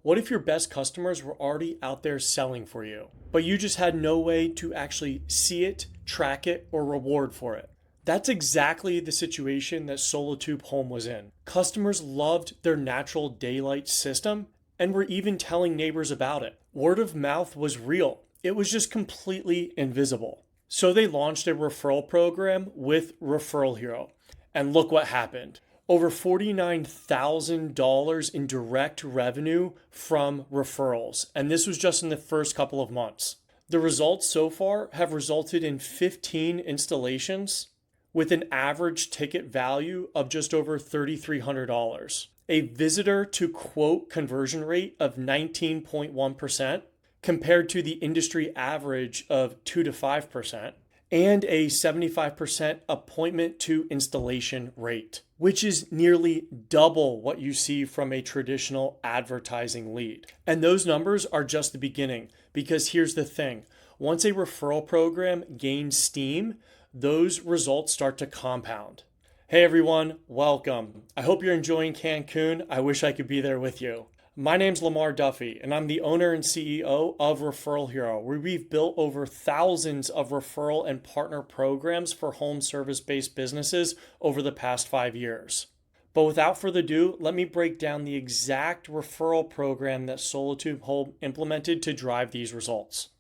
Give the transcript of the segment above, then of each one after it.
What if your best customers were already out there selling for you, but you just had no way to actually see it, track it, or reward for it? That's exactly the situation that Solatube Home was in. Customers loved their natural daylight system and were even telling neighbors about it. Word of mouth was real. It was just completely invisible. So they launched a referral program with ReferralHero. And look what happened. Over $49,000 in direct revenue from referrals. And this was just in the first couple of months. The results so far have resulted in 15 installations with an average ticket value of just over $3,300. A visitor to quote conversion rate of 19.1% compared to the industry average of 2 to 5%, and a 75% appointment to installation rate, which is nearly double what you see from a traditional advertising lead. And those numbers are just the beginning, because here's the thing. Once a referral program gains steam, those results start to compound. Hey everyone, welcome. I hope you're enjoying Cancun. I wish I could be there with you. My name's Lamar Duffy, and I'm the owner and CEO of ReferralHero, where we've built over thousands of referral and partner programs for home service-based businesses over the past 5 years. But without further ado, let me break down the exact referral program that Solatube Home implemented to drive these results.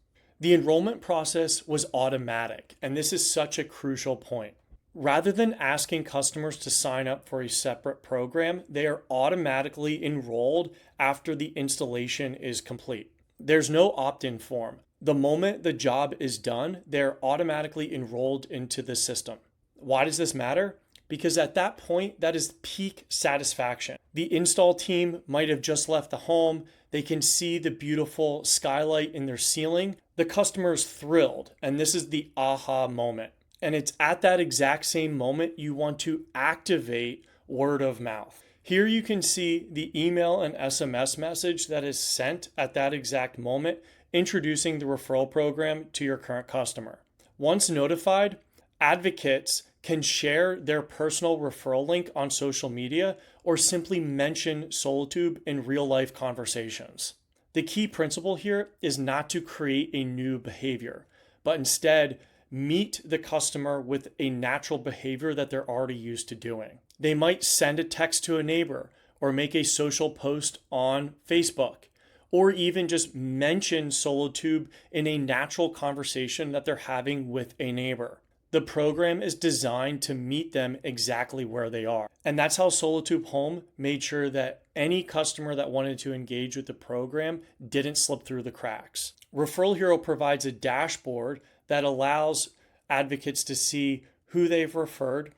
The enrollment process was automatic, and this is such a crucial point. Rather than asking customers to sign up for a separate program, they are automatically enrolled after the installation is complete. There's no opt-in form. The moment the job is done, they're automatically enrolled into the system. Why does this matter? Because at that point, that is peak satisfaction. The install team might have just left the home. They can see the beautiful skylight in their ceiling. The customer is thrilled, and this is the aha moment. And it's at that exact same moment you want to activate word of mouth. Here you can see the email and SMS message that is sent at that exact moment, introducing the referral program to your current customer. Once notified, advocates can share their personal referral link on social media or simply mention Solatube in real-life conversations. The key principle here is not to create a new behavior, but instead meet the customer with a natural behavior that they're already used to doing. They might send a text to a neighbor or make a social post on Facebook, or even just mention Solatube in a natural conversation that they're having with a neighbor. The program is designed to meet them exactly where they are. And that's how Solatube Home made sure that any customer that wanted to engage with the program didn't slip through the cracks. ReferralHero provides a dashboard that allows advocates to see who they've referred,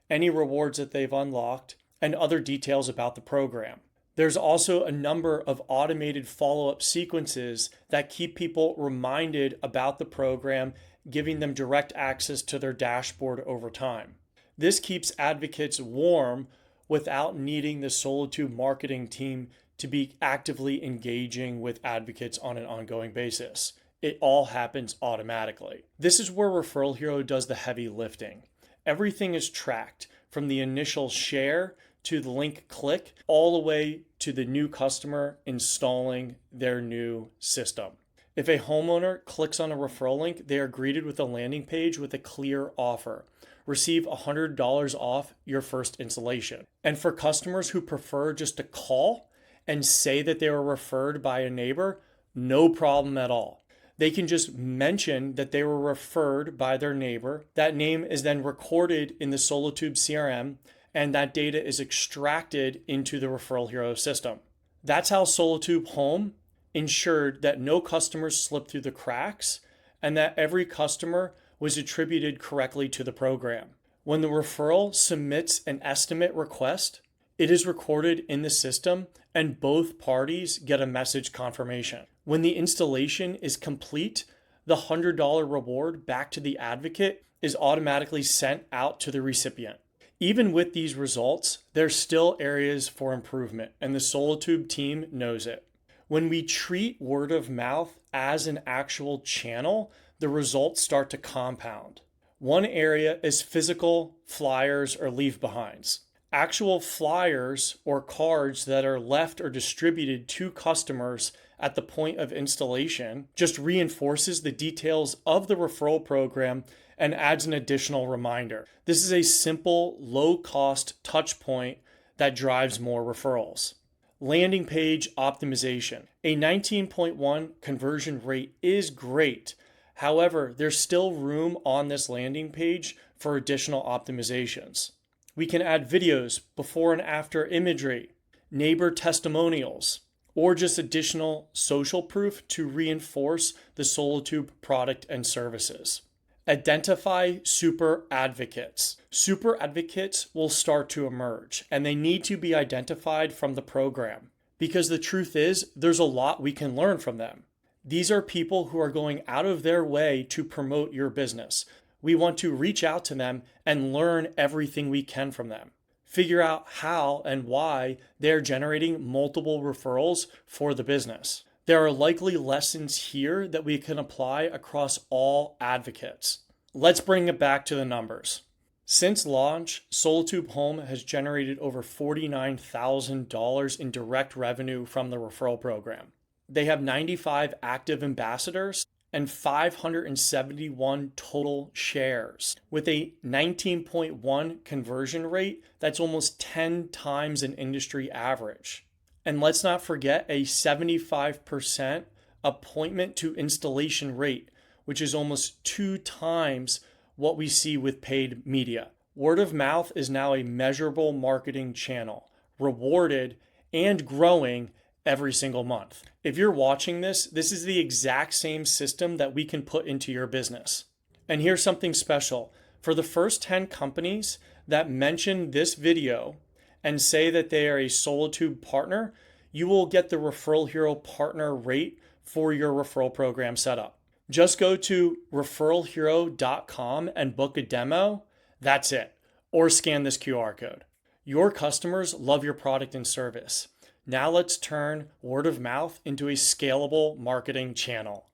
any rewards that they've unlocked, and other details about the program. There's also a number of automated follow-up sequences that keep people reminded about the program, giving them direct access to their dashboard over time. This keeps advocates warm without needing the Solatube marketing team to be actively engaging with advocates on an ongoing basis. It all happens automatically. This is where ReferralHero does the heavy lifting. Everything is tracked from the initial share to the link click, all the way to the new customer installing their new system. If a homeowner clicks on a referral link, they are greeted with a landing page with a clear offer. Receive $100 off your first installation. And for customers who prefer just to call and say that they were referred by a neighbor, no problem at all. They can just mention that they were referred by their neighbor. That name is then recorded in the Solatube CRM, and that data is extracted into the ReferralHero system. That's how Solatube Home ensured that no customers slipped through the cracks and that every customer was attributed correctly to the program. When the referral submits an estimate request, it is recorded in the system and both parties get a message confirmation. When the installation is complete, the $100 reward back to the advocate is automatically sent out to the recipient. Even with these results, there's still areas for improvement, and the Solatube team knows it. When we treat word of mouth as an actual channel, the results start to compound. One area is physical flyers or leave behinds. Actual flyers or cards that are left or distributed to customers at the point of installation just reinforces the details of the referral program and adds an additional reminder. This is a simple, low-cost touch point that drives more referrals. Landing page optimization. A 19.1 conversion rate is great. However, there's still room on this landing page for additional optimizations. We can add videos, before and after imagery, neighbor testimonials, or just additional social proof to reinforce the Solatube product and services. Identify super advocates. Super advocates will start to emerge, and they need to be identified from the program because the truth is there's a lot we can learn from them. These are people who are going out of their way to promote your business. We want to reach out to them and learn everything we can from them. Figure out how and why they're generating multiple referrals for the business. There are likely lessons here that we can apply across all advocates. Let's bring it back to the numbers. Since launch, Solatube Home has generated over $49,000 in direct revenue from the referral program. They have 95 active ambassadors and 571 total shares with a 19.1 conversion rate that's almost 10 times an industry average. And let's not forget a 75% appointment to installation rate, which is almost 2 times what we see with paid media. Word of mouth is now a measurable marketing channel, rewarded and growing every single month. If you're watching this, this is the exact same system that we can put into your business. And here's something special. For the first 10 companies that mention this video and say that they are a Solatube partner, you will get the Referral Hero partner rate for your referral program setup. Just go to referralhero.com and book a demo. That's it. Or scan this QR code. Your customers love your product and service. Now let's turn word of mouth into a scalable marketing channel.